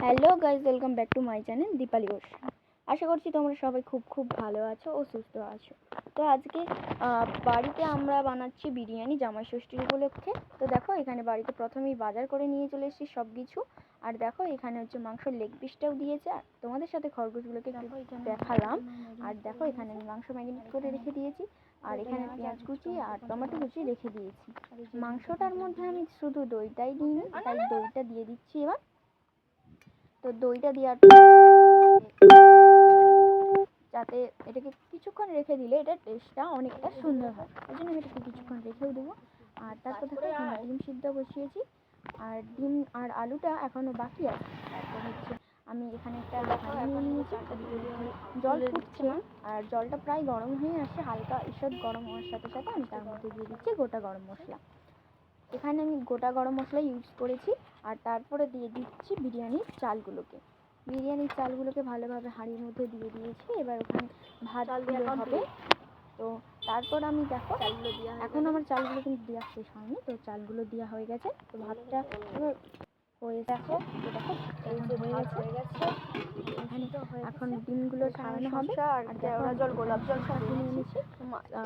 Hello guys, welcome back to my channel Dipali Ghosh. আশা করছি তোমরা সবাই খুব খুব ভালো আছো ও সুস্থ আছো। তো আজকে বাড়িতে আমরা বানাচ্ছি বিরিয়ানি জামাই ষষ্ঠীর উপলক্ষে। তো দেখো এখানে বাড়িতে প্রথমেই বাজার করে নিয়ে চলে এসেছি সব কিছু। আর দেখো এখানে হচ্ছে মাংসের লেগ পিসটাও দিয়েছে, আর তোমাদের সাথে খরগোশগুলোকে দেখালাম। আর দেখো এখানে আমি মাংস ম্যারিনেট করে রেখে দিয়েছি, আর এখানে পেঁয়াজ কুচি আর টমেটো কুচি রেখে দিয়েছি। মাংসটার মধ্যে আমি শুধু দইটাই দিইনি, তাই দইটা দিয়ে দিচ্ছি এবার। তো দইটা দেওয়ার যাতে এটাকে কিছুক্ষণ রেখে দিলে এটার টেস্টটা অনেকটা সুন্দর হয়, ওই জন্য আমি এটাকে কিছুক্ষণ রেখেও দেবো। আর তারপর দেখো এখানে ডিম সিদ্ধ বসিয়েছি, আর ডিম আর আলুটা এখনও বাকি আছে। তারপর হচ্ছে আমি এখানে একটা হাঁড়ি নিয়ে নিয়েছি, জল ফুটছে আর জলটা প্রায় গরম হয়ে আসছে, হালকা ঈষৎ গরম হওয়ার সাথে সাথে আমি তার মধ্যে দিয়ে দিচ্ছি গোটা গরম মশলা। এখানে আমি গোটা গরম মশলা ইউজ করেছি। আর তারপরে দিয়ে দিচ্ছি বিরিয়ানির চালগুলোকে ভালোভাবে হাঁড়ির মধ্যে দিয়ে দিয়েছি। এবার ওখানে ভাত হবে। তো তারপর আমি দেখো এখন আমার চালগুলো কিন্তু দেওয়া শেষ হয়নি, তো চালগুলো দেওয়া হয়ে গেছে। তো ভাতটা এবার হয়ে দেখো এই যে হয়ে গেছে। এখানে এখন ডিমগুলো ছাড়ানো হবে, আর কেওড়া জল গোলাপ জল সব কিনে এনেছি,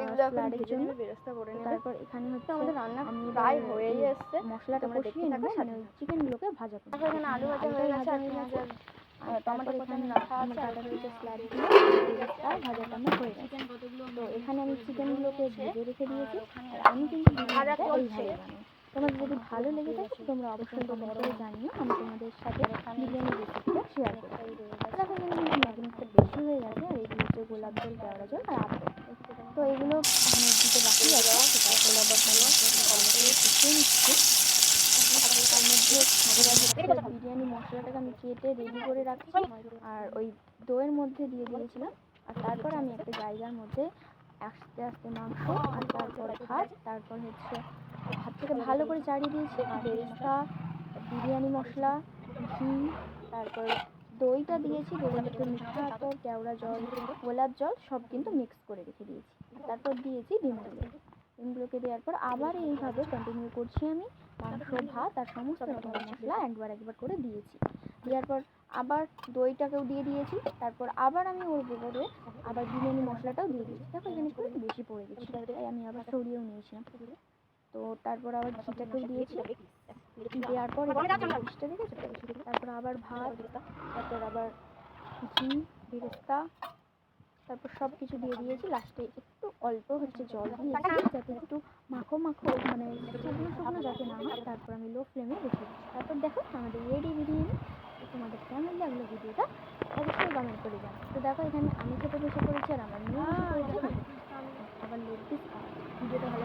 এগুলো এখন ভেজে নেবে, বেরেস্তা করে নেবে। তারপর এখানে হচ্ছে আমাদের রান্না প্রায় হয়েই এসছে, মশলাটা কষিয়ে নেবো, মানে ওই চিকেনগুলোকে ভাজা করবো। এখানে আলু ভাজা হয়ে গেছে, আর টমেটো এখানে রাখা আছে, আর কিছু স্লাইড দিয়ে বেরেস্তা ভাজাটা আমার হয়ে গেছে। তো এখানে আমি চিকেনগুলোকে ভেজে রেখে দিয়েছি, আর আমি কিন্তু বিরিয়ানিটা এইভাবে বানাই। তোমাদের যদি ভালো লেগে থাকে তোমরা অবশ্যই কমেন্ট করে জানিও, আমি তোমাদের সাথে বিরিয়ানির রেসিপিটা শেয়ার করবো। দেখো এখানে কিন্তু ম্যাগনেটটা বেশি হয়ে গেছে, আর এগুলো হচ্ছে গোলাপ জল, কেওড়া জল আর আপেল। তো এগুলো দিতে বাকি আছে, তার মধ্যে বিরিয়ানি মশলাটাকে আমি কেটে রেডি করে রাখছি, আর ওই দইয়ের মধ্যে দিয়ে দিয়েছিলাম। আর তারপর আমি একটা জায়গার মধ্যে আস্তে আস্তে মাংস, আর তারপর ভাত, তারপর হচ্ছে ভাতটাকে ভালো করে চাড়িয়ে দিয়েছি, বেরেস্তা, বিরিয়ানি মশলা, ঘি, তারপর দইটা দিয়েছি, দইয়ের মধ্যে মিঠা আতর, কেওড়া জল, গোলাপ জল সব কিন্তু মিক্স করে রেখে দিয়েছি। তারপর দিয়েছি ডিমগুলোকে দেওয়ার পর আবার এইভাবে কন্টিনিউ করছি আমি। মাংস, ভাত আর সমস্ত রকম মশলা একবার করে দিয়েছি। দেওয়ার পর আবার দইটাকেও দিয়ে দিয়েছি। তারপর আবার আমি ওর উপরে আবার বিরিয়ানি মশলাটাও দিয়ে দিয়েছি। দেখো এখানে একটু বেশি পড়ে গেছে, তাই আমি আবার সরিয়েও নিয়েছিলাম। তো তারপর আবার ঘিটাকেও দিয়েছি, দেওয়ার পর তারপর আবার ভাত, তারপর আবার ঘি, বেরেস্তা, তারপর সব কিছু দিয়ে দিয়েছি। লাস্টে একটু অল্প হচ্ছে জল দিয়েছি, যাতে একটু মাখো মানে শুকনো শুকনো যাতে না হয়। তারপর আমি লো ফ্লেমে রেখে দিচ্ছি। তারপর দেখো আমাদের রেডি বিরিয়ানি। তোমাদের কেমন লাগলো ভিডিওটা অবশ্যই কমেন্ট করে জানো। তো দেখো এখানে আমি খেতে বসে পড়েছি, আর আমার মেয়ে বসে পড়েছে, আবার লেগ পিস খাওয়া। ভিডিওটা ভালো